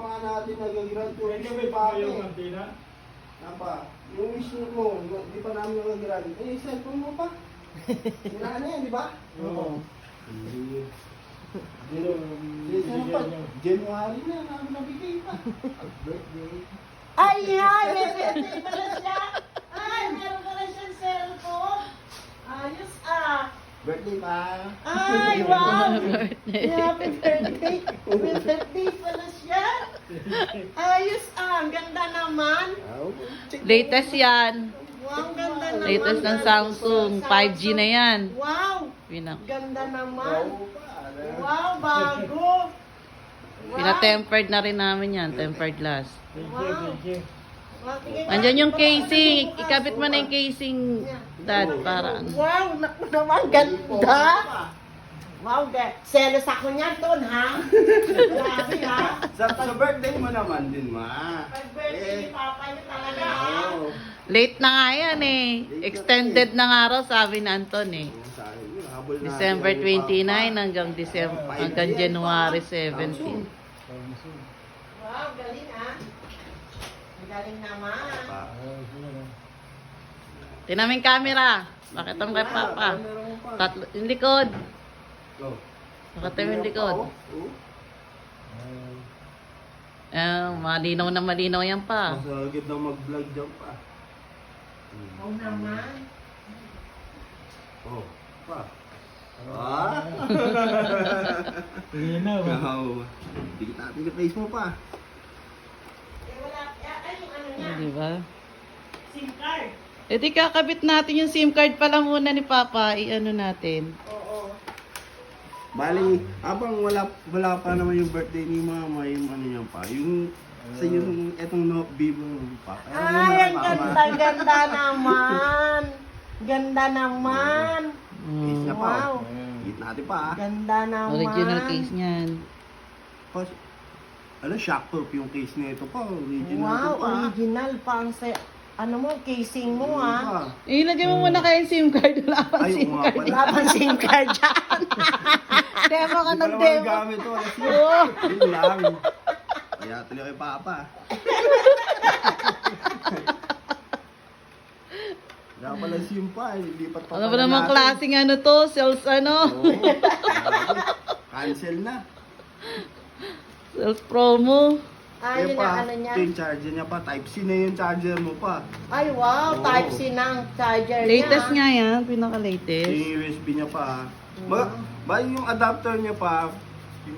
pa nga natin nag-grant yung Pwede wish ba ni ito Papa yung eh. kantina? Napa, yung wish mo, di pa namin nag-grant. Eh, cellphone mo pa. Sira na yan, di ba? Oo. January na, namin nabigay pa. Birthday. Ay, may birthday pala siya. Ay, meron pala siyang cellphone. Ayos ah. Birthday pa. Ay, wow. Happy birthday. May birthday pala siya. Ayos ah, ang ganda naman. Latest yan. Wow, ang ganda naman. Latest ng Samsung. 5G na yan. Wow, Pinak ganda naman. Wow, bago. Wow. Pina-tempered na rin namin yan. Tempered glass. Thank you, Wow. thank you. Wow, tingin nga. Andyan yung casing. Ikabit mo na yung casing, Dad, para ano. Wow, naku naman, ganda. Wow, selos ako niyan, Ton, ha? Grabe, ha? Sa birthday mo naman din, ma. Pag-birthday ni Papa niyo talaga, ha? Oo. Late na nga yan eh. Extended na nga raw, sabi ni Anton eh. Sayang yun, habol na December natin kay 29 hanggang January 17. Wow, galing, ha? Ang galing naman. Papa. Tinaming camera. Bakit ang kay Papa? Tatlo, yung likod. Oh. Bakit yung likod? Oo. Malinaw na malinaw yan pa. Masagid na mag-vlog dyan pa. Oo naman. Oh, pa. Ah? Linaw. Wow. Dikit natin yung face mo pa. Eh, wala, ay, yung ano niya, Di ba? SIM card. E di kakabit natin yung SIM card pa lang muna ni Papa. I-ano natin. Oo. Bali, abang wala pa naman yung birthday ni Mama, yung ano niya pa. Yung sa yung etong Note Vivo pa. Ay, ang ganda naman. Ganda naman. Case niya pa. Wow. Hit natin pa. Ganda naman. Original case niyan. Pa, ano, shockproof yung case nito pa. Original Wow, pa. original pa ang ano mo, casing mo, ha? Ilagay mo muna kayo yung SIM card. Wala pang Ay, SIM oo nga card. pala. Wala pang SIM card dyan. Demo ka ng demo. gamit to. Alas yun. Oo. Yun lang. Kaya tuloy kay Papa. Wala pala SIM pa. Lipat pa Ano ba pala naman natin. klaseng ano to? Sales ano? Oo. Cancel na. Sales promo. Ay, yun ang ano niya. Ito yung charger niya pa. Type-C na yung charger mo pa. Ay, wow, Oo. Type-C ng charger niya. Latest nga yan. Pinaka-latest. Yung USB niya pa. Ba yung adapter niya pa,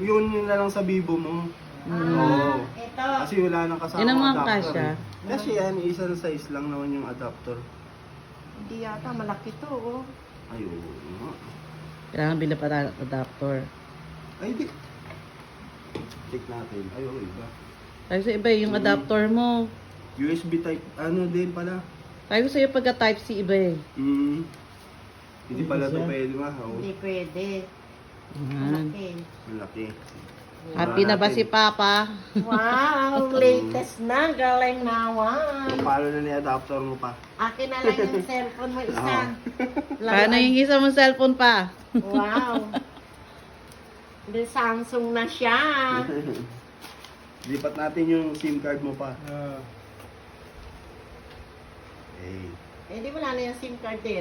yun na lang sa Vivo mo. Oo. Ito. Kasi wala nang kasama Yun ang mga adapter. kasya. Kasi yan, isang size lang naman yung adapter. Hindi yata, malaki to, oh. Ay, oo. nga. Kailangan bila pa tayo ng adapter. Ay, di. Check natin. Ay, oo, iba. Kasi iba yung adapter mo. USB type, ano din pala. Sabi ko sa'yo pagka type C iba eh. Hindi pala ito pwede ma. Oo. Hindi pwede. Yan. Malaki. Malaki. Happy na ba si Papa? Wow, latest na. Galing naman. Paano na ni adapter mo pa? Akin na lang yung cellphone mo isa. Paano yung isa mong cellphone pa? Wow. The Samsung na siya. Lipat natin yung SIM card mo pa. Ah. Okay. Eh, di wala na yung SIM card din.